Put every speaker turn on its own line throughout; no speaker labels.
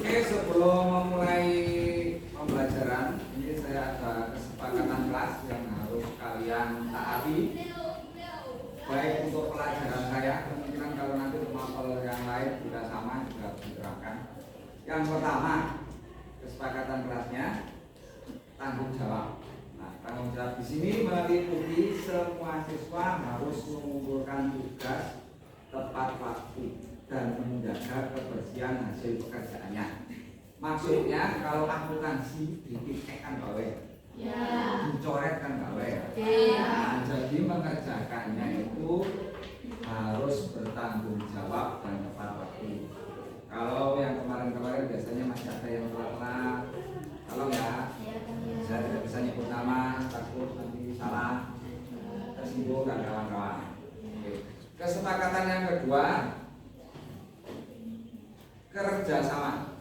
Oke, sebelum memulai pembelajaran, ini saya ada kesepakatan kelas yang harus kalian taati. Baik untuk pelajaran saya, kemungkinan kalau nanti pemaparan yang lain juga sama, juga diterapkan. Yang pertama, kesepakatan kelasnya tanggung jawab. Nah, tanggung jawab di sini meliputi semua siswa harus mengumpulkan tugas tepat waktu dan menjaga kebersihan hasil pekerjaannya. Maksudnya kalau akuntansi dititikkan gawe, dicoret kan gawe. Nah, jadi mengerjakannya itu harus bertanggung jawab dan tepat waktu. Kalau yang kemarin-kemarin biasanya masih ada yang telat-telat, tolong ya. Saya tidak bisa nyebut nama, takut nanti salah, tersinggung dan kawan-kawan. Kesepakatan yang kedua, kerjasama.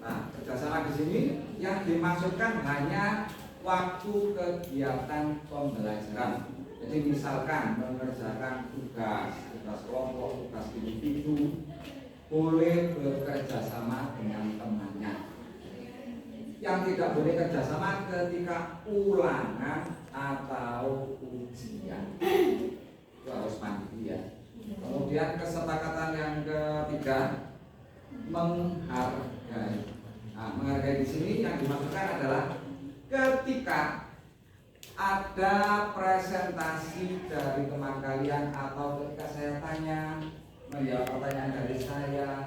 Nah, kerjasama di sini yang dimaksudkan hanya waktu kegiatan pembelajaran. Jadi misalkan mengerjakan tugas kelompok, tugas individu, boleh bekerja sama dengan temannya. Yang tidak boleh kerjasama ketika ulangan atau ujian, itu harus mandiri ya. Kemudian kesepakatan yang ketiga, menghargai. Nah, menghargai di sini yang dimaksudkan adalah ketika ada presentasi dari teman kalian atau ketika saya tanya menjawab pertanyaan dari saya,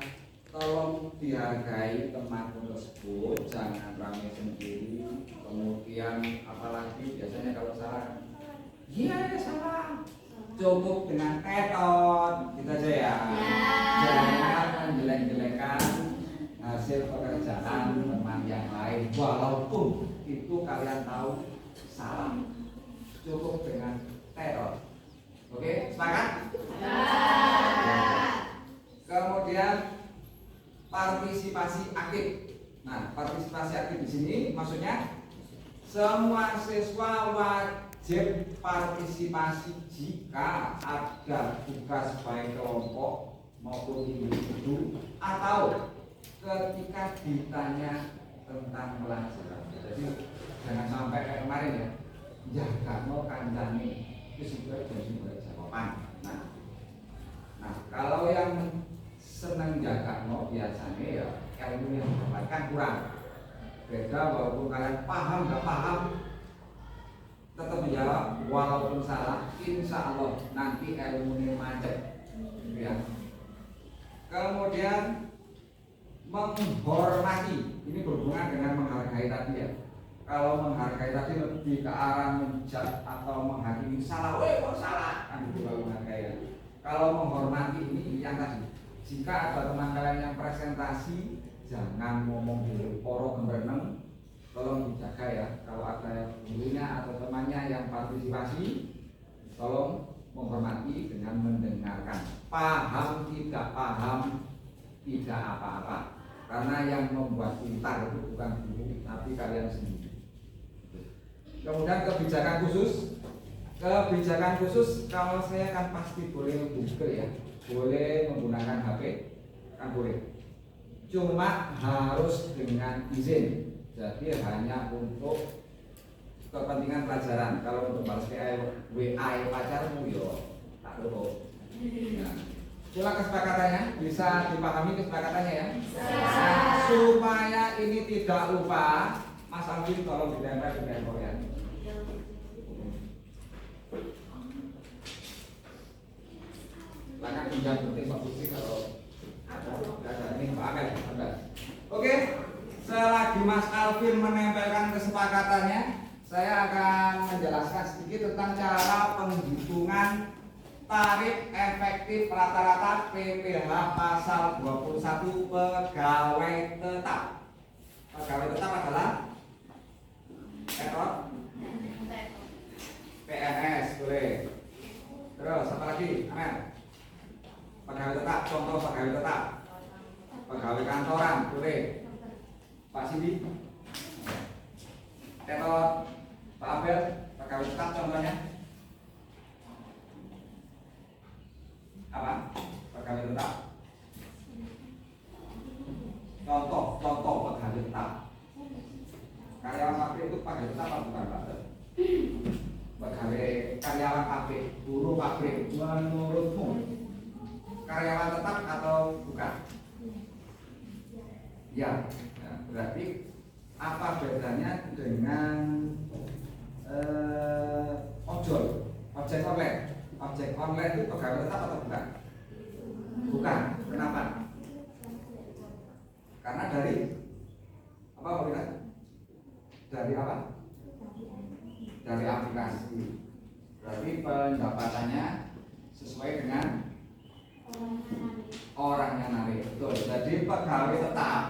tolong dihargai teman tersebut, jangan rame sendiri. Kemudian apalagi biasanya kalau salah, iya ya salah, cukup dengan tetot gitu aja ya. Jangan menjelek-jelekan hasil pekerjaan teman yang lain, walaupun itu kalian tahu salah. Cukup dengan tetot. Oke, sepakat? Kemudian partisipasi aktif. Nah, partisipasi aktif di sini maksudnya semua siswa wajib partisipasi jika ada tugas baik kelompok maupun individu atau ketika ditanya tentang pelajaran. Jadi jangan sampai kayak kemarin ya, jaga no kancane itu sudah jadi jawaban. Nah, kalau yang senang jaga no biasanya ya ilmu yang didapatkan kurang. Beda walaupun kalian paham nggak paham, tetap menjawab walaupun salah, insya Allah nanti ilmunya macet ya. Kemudian menghormati, ini berhubungan dengan menghargai tadi ya. Kalau menghargai tadi lebih ke arah menjat atau menghakimi salah, kok salah kan itu kalau menghargai ya. Kalau menghormati ini yang tadi, jika ada teman kalian yang presentasi, jangan ngomong di poro gembereneng, tolong dijaga ya. Kalau ada gurunya atau temannya yang partisipasi, tolong menghormati dengan mendengarkan. Paham tidak paham tidak apa-apa, karena yang membuat pintar itu bukan guru tapi kalian sendiri. Kemudian kebijakan khusus. Kebijakan khusus kalau saya kan pasti boleh Google ya, boleh menggunakan HP kan boleh. Cuma harus dengan izin. Jadi hanya untuk kepentingan pelajaran. Kalau untuk balas WA pacarmu yo tak perlu. Nah, coba kesepakatannya bisa dipahami kesepakatannya ya. Nah, supaya ini tidak lupa, Mas Alvin tolong ditempel di tembok ya. Lakan pinjam penting Pak Putri kalau ada ini Pak Amel ada. Oke, selagi Mas Alvin menempelkan kesepakatannya, saya akan menjelaskan sedikit tentang cara penghitungan tarif efektif rata-rata PPh pasal 21 pegawai tetap. Pegawai tetap adalah PNS boleh. Terus apa lagi? Amel. Pegawai tetap, contoh pegawai tetap. Pegawai kantoran boleh. Pak Sindi. Tetot. Pak Abel, pegawai tetap contohnya. Apa? Pegawai tetap. Contoh pegawai tetap apa bukan Pak? Pegawai karyawan pabrik, buruh pabrik, menurutmu karyawan tetap atau bukan? Ya, nah, berarti apa bedanya dengan ojol, ojek online? Ojek online itu pegawai tetap atau bukan? Bukan. Kenapa? Karena dari apa Pak? Dari apa? Dari aplikasi. Berarti pendapatannya sesuai dengan orang yang narik. Betul. Jadi pegawai tetap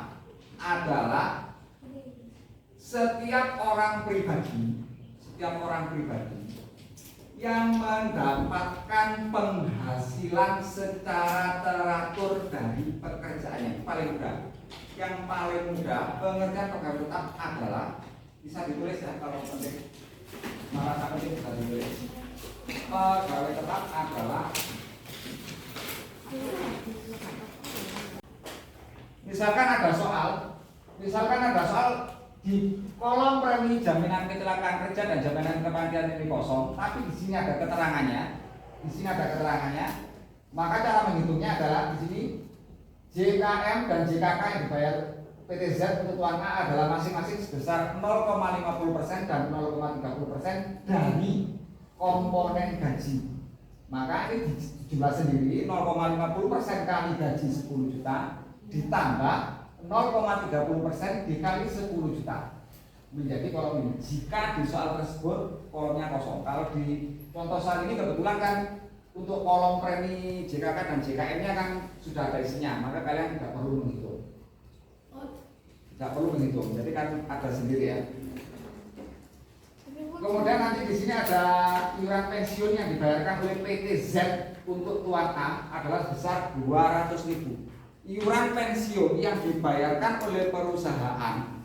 adalah setiap orang pribadi yang mendapatkan penghasilan secara teratur dari pekerjaannya. Paling mudah. Yang paling mudah pengertian pegawai tetap adalah, bisa ditulis ya kalau penting, merasa penting bisa ditulis. Pegawai tetap adalah, misalkan ada soal di kolom premi jaminan kecelakaan kerja dan jaminan kematian ini kosong, tapi di sini ada keterangannya. Maka cara menghitungnya adalah di sini JKM dan JKK yang dibayar PTZ untuk tuan A adalah masing-masing sebesar 0,50% dan 0,30% dari komponen gaji. Maka ini jumlah sendiri 0,50% kali gaji 10 juta ditambah 0,30% dikali 10 juta menjadi kolom ini. Jika di soal tersebut kolomnya kosong. Kalau di contoh soal ini kebetulan kan untuk kolom premi JKK dan JKM-nya kan sudah ada isinya, maka kalian tidak perlu menghitung. Jadi kan ada sendiri ya. Kemudian nanti di sini ada iuran pensiun yang dibayarkan oleh PTZ untuk tuan A adalah sebesar 200.000. Iuran pensiun yang dibayarkan oleh perusahaan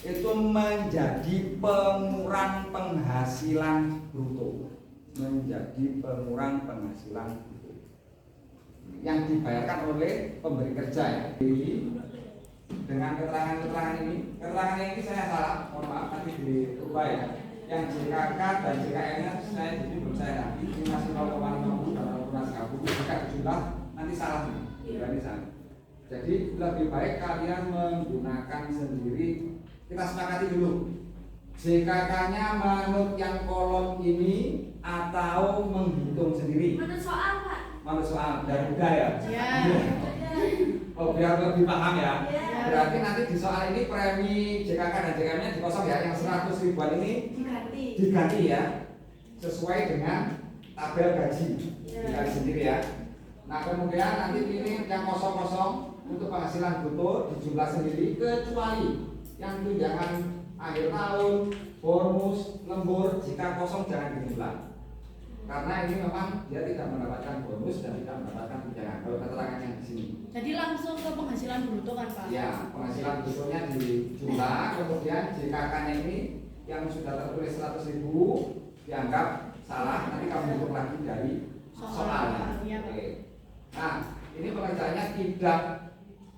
itu menjadi pengurang penghasilan bruto. Yang dibayarkan oleh pemberi kerja ya. Dengan keterangan ini saya salah, mohon maaf nanti dirubah ya. Yang JKK dan JKM-nya saya jadi belum saya nanti ini masih 0,50 dan 0,30 jika jumlah nanti salah nih. Jadi lebih baik kalian menggunakan sendiri. Kita sepakati dulu. JKK-nya manut yang kolom ini atau menghitung sendiri? Manut soal, Pak. Manut soal dan budaya. Iya. Oh, biar lebih paham ya. Berarti nanti di soal ini premi JKK dan JKM-nya dikosong ya. Yang 100 ribuan ini diganti ya. Sesuai dengan tabel gaji. Diganti sendiri ya. Nah kemudian nanti pilih yang kosong-kosong untuk penghasilan bruto dijumlah sendiri, kecuali yang tunjangan akhir tahun, bonus, lembur, jika kosong jangan dijumlah. Karena ini memang dia tidak mendapatkan bonus dan tidak mendapatkan tunjangan. Kalau keterangannya di sini. Jadi langsung ke penghasilan bruto kan Pak? Ya, penghasilan brutonya dijumlah, kemudian JKK-nya ini yang sudah tertulis 100.000 dianggap salah, nanti kamu hitung lagi dari soalnya. Oke. Nah, ini pekerjaannya tidak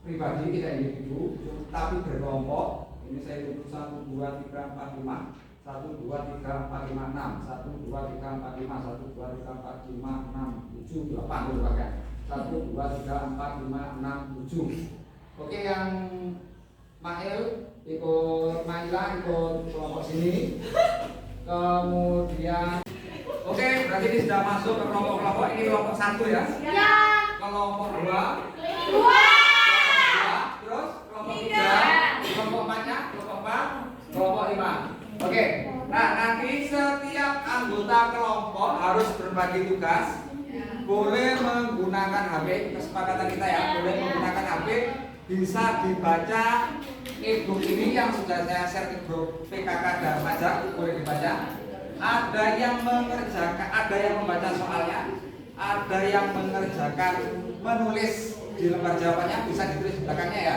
pribadi, tidak individu, tapi berkelompok. Ini saya tulis 1, 2, 3, 4, 5, 1, 2, 3, 4, 5, 6, 1, 2, 3, 4, 5, 1, 2, 3, 4, 5, 6, 7, 8 merupakan 1, 2, 3, 4, 5, 6, 7. Oke, yang Mail ikut Maila ikut kelompok sini. Kemudian oke, berarti ini sudah masuk ke kelompok-kelompok. Ini kelompok 1 ya? Ya. Kelompok 2. Terus kelompok 3. Kelompok 4-nya? Kelompok 4. Kelompok 5. Oke. Nah, nanti setiap anggota kelompok harus berbagi tugas. Boleh menggunakan HP, kesepakatan kita ya. Boleh menggunakan HP. Bisa dibaca e-book ini yang sudah saya share ke grup PKK dan Pajak, boleh dibaca. Ada yang mengerjakan, ada yang membaca soalnya, ada yang mengerjakan menulis di lembar jawabannya, bisa ditulis di belakangnya ya.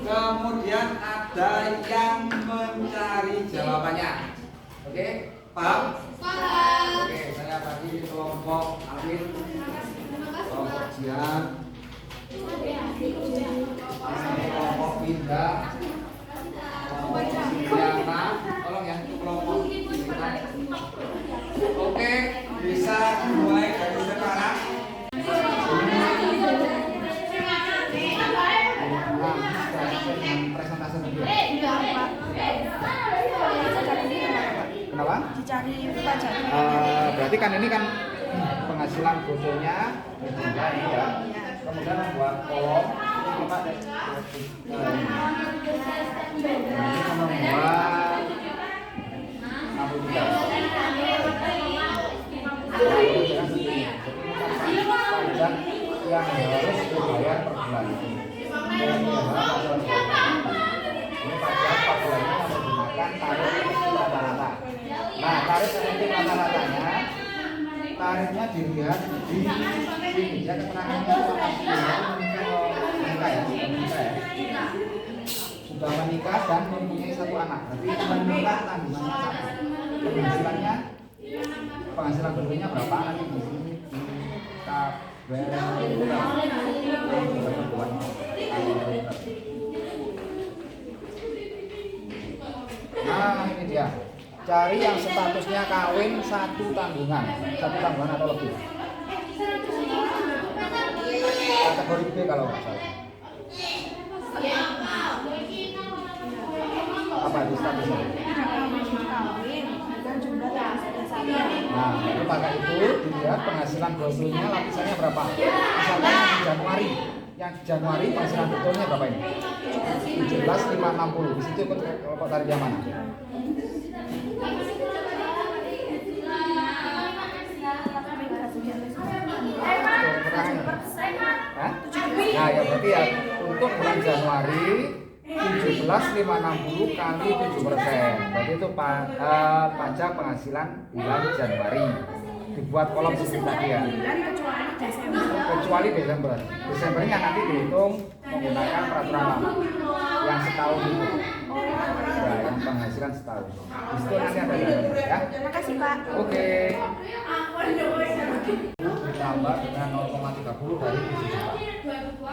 Kemudian ada yang mencari jawabannya. Oke, paham? Oke, saya bagi kelompok Alvin, kelompok Jian, kelompok Pindah, kelompok Siliana,
cari pajaknya.
Berarti kan ini kan penghasilan bruttonya ini ya. Kemudian membuat kolom ini Pak ini membuat 63. Pajak yang harus dibayar per bulan ini. Ini pajak per bulan ini menggunakan tarif rata-rata. Nah, tarif rata-ratanya tarifnya dilihat di sini ya, keterangannya menikah ya, sudah menikah dan mempunyai 1 anak. Berarti menikah tanggungannya sama. Penghasilan berikutnya berapa nanti di sini Nah ini dia, cari yang statusnya kawin 1 tanggungan atau lebih. Kategori B kalau nggak salah. Apa itu statusnya? Nah, itu pakai itu dilihat penghasilan bruttonya lapisannya berapa. Misalkan yang di Januari penghasilan bruttonya berapa ini? 17.560. Di situ kelompok tarif yang mana? Nah, ya berarti ya untuk bulan Januari 17.560 kali 7%. Berarti itu pajak penghasilan bulan Januari. Dibuat kolom seperti tadi ya. Kecuali Desember. Desembernya nanti dihitung menggunakan peraturan lama yang setahun itu. Ya, yang penghasilan setahun. Di situ nanti ada ya.
Terima kasih Pak.
Oke. Ditambah dengan 0,30 dari 7 juta.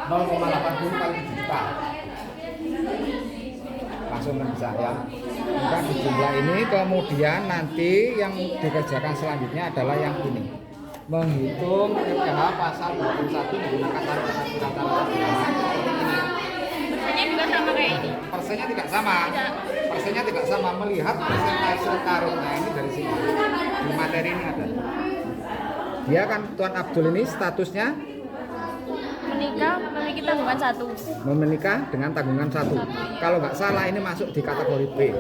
0,80 kali 7 juta. Langsung bisa ya. Bukan di jumlah ini, kemudian nanti yang dikerjakan selanjutnya adalah yang ini, menghitung PPh pasal 21 menggunakan tarif rata-rata bulanan seperti ini.
Persennya juga sama kayak ini.
Persennya tidak sama. Persennya tidak sama, melihat persentase tarifnya ini dari sini. Di materi ini ada. Dia kan Tuan Abdul ini statusnya
Menikah memiliki tanggungan 1.
menikah dengan tanggungan 1. Kalau nggak salah ini masuk di kategori B.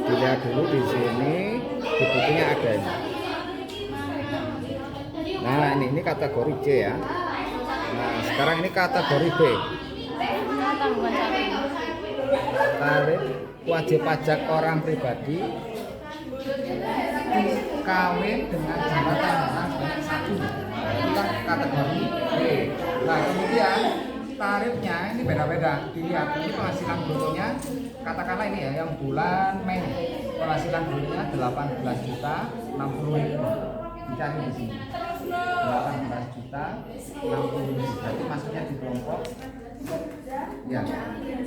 Dilihat dulu di sini, di bukunya ada ini. Nah ini kategori C ya. Nah sekarang ini kategori B.
Tanggungan 1.
Tarif wajib pajak orang pribadi kawin dengan jumlah tanggungan sebanyak 1. Itu kan kategori B. Nah kemudian tarifnya ini beda-beda. Dilihat ini penghasilan bruttonya, katakanlah ini ya yang bulan Mei, penghasilan bruttonya 18 juta 60 ribu. Dicari di sini 18 juta 60 ribu. Berarti masuknya di kelompok ya,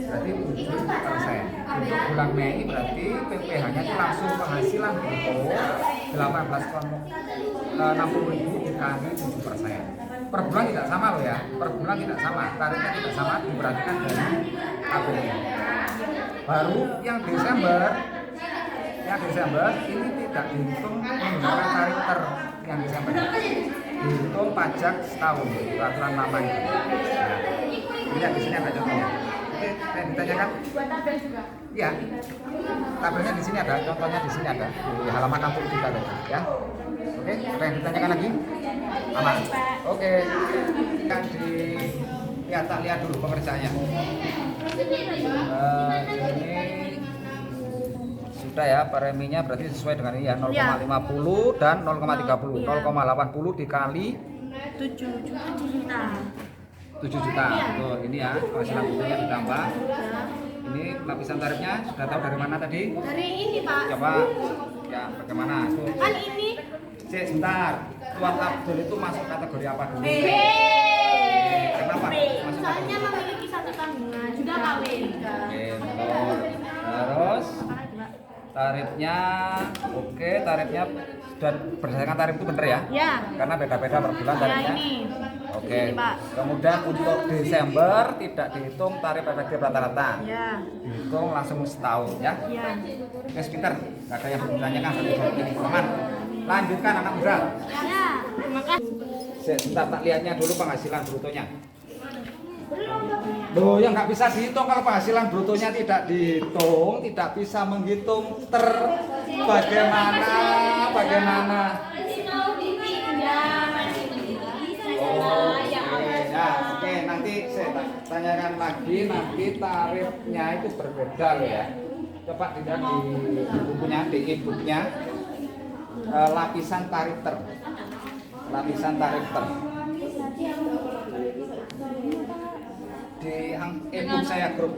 berarti 7%. Untuk bulan Mei berarti PPh nya itu langsung penghasilan brutto 18,60 ribu dikali 7%. Per bulan tidak sama loh ya, per bulan tidak sama, tarifnya tidak sama, diperhatikan dari tabelnya. Baru yang Desember ini tidak dihitung menggunakan tarif yang Desember, dihitung pajak setahun, peraturan lama itu. Lihat di sini ada contohnya. Oke, yang ditanyakan?
Buat tabel juga.
Iya. Tabelnya di sini ada, contohnya di sini ada di halaman 63 tadi, ya. Oke, apa yang ditanyakan lagi? Aman. Oke. Yang tak lihat dulu pengerjaannya. Ini sudah ya, preminya berarti sesuai dengan ini ya, 0,50 dan 0,30. 0,80 dikali
7 juta.
7 juta. Betul, ini ya, penghasilan bruttonya ditambah. Ini lapisan tarifnya sudah tahu dari mana tadi?
Dari ini Pak.
Coba ya, bagaimana? Tuh.
Kan ini.
Cek sebentar. Tuan Abdul itu masuk kategori apa dulu? Kenapa? Masuk
Soalnya memiliki 1 tanggungan, juga kawin.
Oke, betul. Terus Tarifnya oke, tarifnya sudah berdasarkan tarif itu bener ya?
Ya.
Karena beda-beda per bulan
Ya
tarifnya.
ini.
Oke.
Ini, Pak.
Kemudian untuk Desember tidak dihitung tarif efektif rata-rata.
Ya.
Dihitung langsung setahun ya.
Ya.
Oke, sebentar. Gak ada yang bertanyakan satu ini aman. Lanjutkan anak muda.
Ya. Terima kasih.
Sebentar tak lihatnya dulu penghasilan brutonya. Loh, yang nggak bisa dihitung kalau penghasilan brutonya tidak dihitung, tidak bisa menghitung bagaimana. Oke, nanti saya tanyakan lagi, nanti tarifnya itu berbeda loh ya. Coba dilihat di bukunya, di e-booknya, lapisan tarif ter. Lapisan tarif ter. Di e-book saya grup.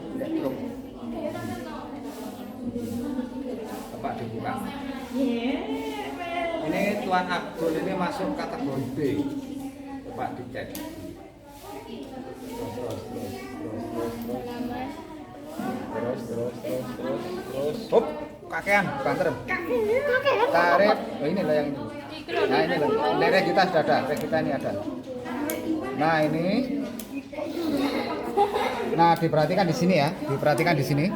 Coba dibuka. Ini Tuan Abdul ini masuk kategori B. Coba dicek. Terus. Hop, kakean, banter. Tarif, oh ini lah yang ini. Nah ini loh, ini kita sudah ada, kita ini ada. Nah ini. Nah diperhatikan di sini ya, diperhatikan di sini.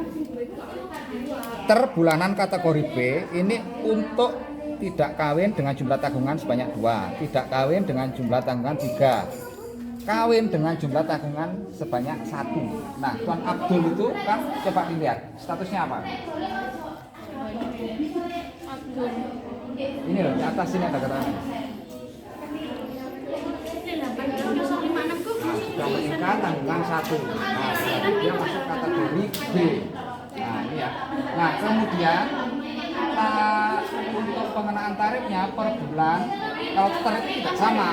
Terbulanan kategori B ini untuk tidak kawin dengan jumlah tanggungan sebanyak 2, tidak kawin dengan jumlah tanggungan 3, kawin dengan jumlah tanggungan sebanyak 1. Nah, Tuan Abdul itu kan coba dilihat statusnya apa?
Abdul.
Ini loh, di atas sini ada keterangan. Sudah menikah tanggungan 1. Nah, berarti dia masuk kategori B. Nah, ini ya. Nah, kemudian untuk pengenaan tarifnya per bulan, kalau tarifnya tidak sama,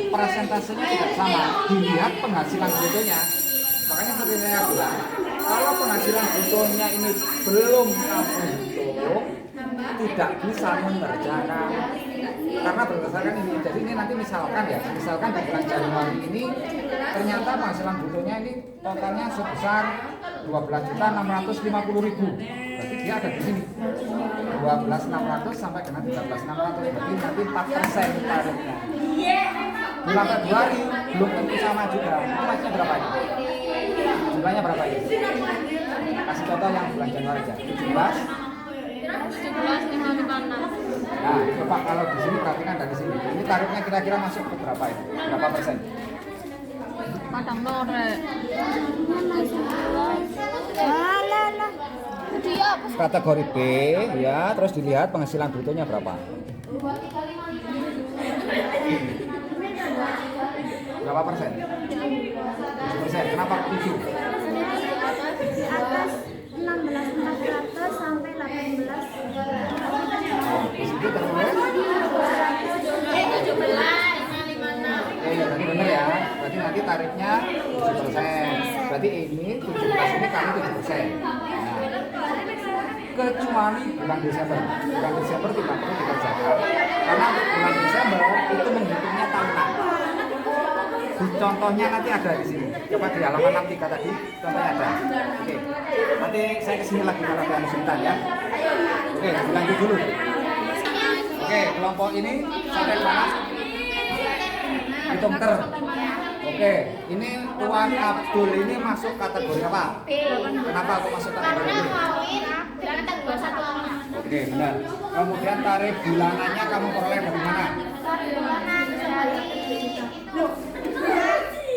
persentasenya tidak sama, dilihat penghasilan brutonya. Makanya seperti saya bilang, kalau penghasilan brutonya ini belum terhitung, tidak bisa mengerjakan. Karena berdasarkan ini, jadi ini nanti misalkan ya, misalkan di bulan Januari ini ternyata penghasilan brutonya ini totalnya sebesar 12.650.000. Berarti dia ada di sini 12.600 sampai dengan 13.600. Berarti nanti 4% tarifnya. Bulan Februari belum tentu sama juga. Itu maksudnya berapa ini? Jumlahnya berapa ini? Kasih contoh yang bulan Januari aja.
17.556.
Nah, coba kalau di sini perhatikan dari sini. Ini tarifnya kira-kira masuk ke berapa ini? Berapa persen?
Padang lore. Dia apa?
Kategori B ya, terus dilihat penghasilan brutonya berapa? Berapa persen? 7%. Kenapa 7?
Di atas 16.400 sampai 18.
Di situ tertulis. Berarti benar ya. Berarti nanti tarifnya 7%. Berarti ini 17 ini kali 7%. Nah, kecuali bulan Desember. Bulan Desember tidak perlu dikerjakan. Karena untuk bulan Desember itu menghitungnya tahunan. Di contohnya nanti ada di sini. Coba di halaman 63 tadi, contohnya ada. Oke. Nanti saya kesini lagi kalau ada kesulitan ya. Oke, dilanjut dulu. Oke, kelompok ini sampai mana? Hitung ter. Oke, ini Tuan Abdul ini masuk kategori apa? Kenapa aku masuk kategori B? Oke, benar. Kemudian tarif bulanannya kamu peroleh dari mana?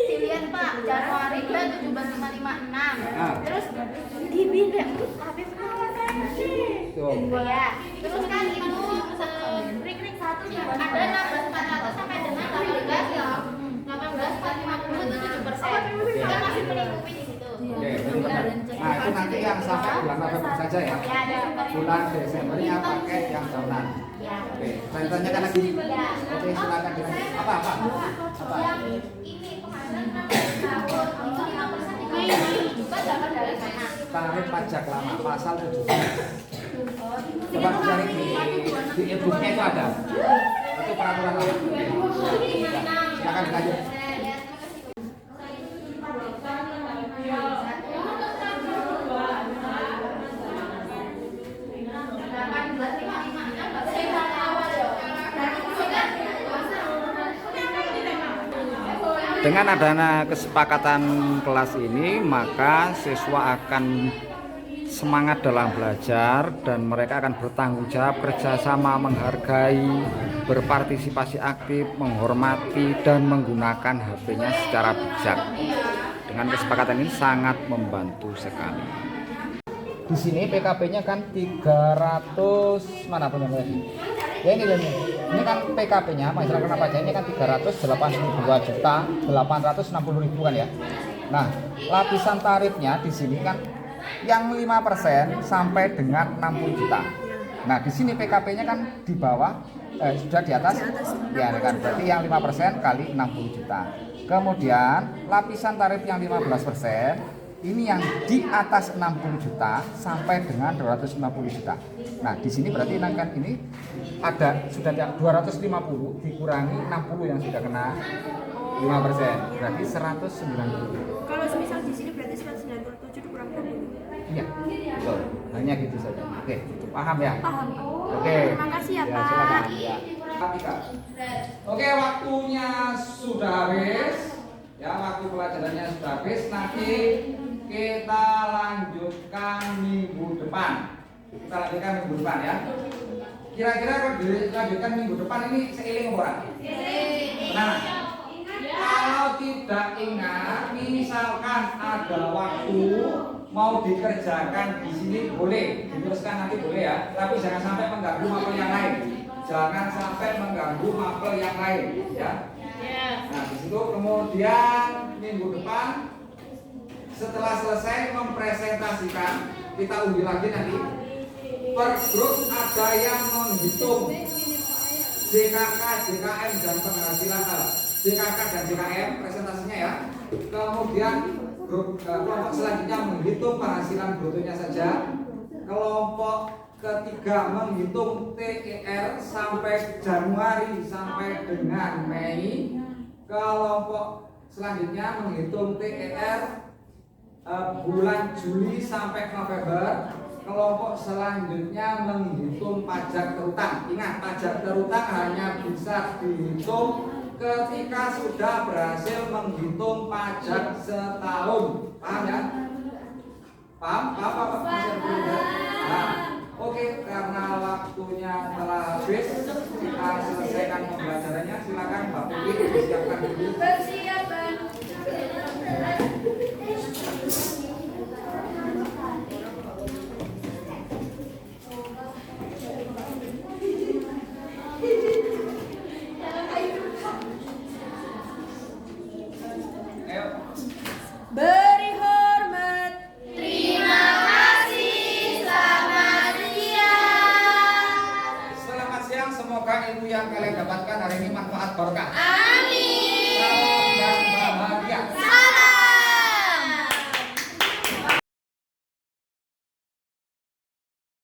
Dilihat Pak, Januari dia 17.556.
Nah.
Terus dibindah habis
Tuh.
ya. Terus kan itu ring-ring satu ada 16.400 sampai dengan 18 ya. 18.450 itu 7%. Kita masih melingkupi di situ.
Oke, benar. Nah, itu nanti yang sampai bulan November saja ya.
Ya, ada.
Bulan Desembernya pakai yang tahunan.
Ya.
Oke, saya tanyakan lagi. Oke, silakan dilanjut. Apa?
Yang ini penghasilan tahun itu 5% juga dapat dari sana.
Tarif pajak lama pasal 17. Coba cari di e-booknya itu ada. Itu peraturan lama. Silakan dilanjut. Dengan adanya kesepakatan kelas ini, maka siswa akan semangat dalam belajar dan mereka akan bertanggung jawab, kerjasama, menghargai, berpartisipasi aktif, menghormati, dan menggunakan HP-nya secara bijak. Dengan kesepakatan ini sangat membantu sekali. Di sini PKB-nya kan 300 mana punya lagi? Ya ini loh nih. Ini kan PKB-nya masalah kena pajak ini kan 382.860.000 kan ya. Nah, lapisan tarifnya di sini kan yang 5% sampai dengan 60 juta. Nah, di sini PKB-nya kan di bawah sudah di atas ya kan, berarti yang 5% kali 60 juta. Kemudian lapisan tarif yang 15% ini yang di atas 60 juta sampai dengan 250 juta. Nah, di sini berarti kan ini ada sudah 250 dikurangi 60 yang sudah kena 5%, berarti 190.
Kalau semisal di sini berarti 197 dikurang 60.
Iya, betul. Hanya gitu saja. Oke, itu paham ya?
Paham.
Oke.
Terima kasih ya, Pak.
Silakan. Ya. Oke, waktunya sudah habis. Ya, waktu pelajarannya sudah habis. Nanti kita lanjutkan minggu depan. Kita lanjutkan minggu depan ya. Kira-kira kalau dilanjutkan minggu depan ini seiling orang? Nah, kalau tidak ingat, misalkan ada waktu mau dikerjakan di sini boleh, diteruskan nanti boleh ya. Tapi jangan sampai mengganggu mapel yang lain. Jangan sampai mengganggu mapel yang lain ya. Nah, di situ kemudian minggu depan setelah selesai mempresentasikan, kita undi lagi nanti. Per grup ada yang menghitung JKK, JKM dan penghasilan JKK dan JKM presentasinya ya. Kemudian grup kelompok selanjutnya menghitung penghasilan brutonya saja. Kelompok ketiga menghitung TER sampai Januari sampai dengan Mei. Kelompok selanjutnya menghitung TER bulan Juli sampai November. Kelompok selanjutnya menghitung pajak terutang. Ingat, pajak terutang hanya bisa dihitung ketika sudah berhasil menghitung pajak setahun. Paham ya? Paham? Paham apa? Nah, oke, karena waktunya telah habis, kita selesaikan pembelajarannya. Silakan Mbak Putri disiapkan dulu.
Bersiap, Bang. Beri hormat.
Terima kasih. Selamat siang.
Selamat siang, semoga ilmu yang kalian dapatkan hari ini manfaat barokah.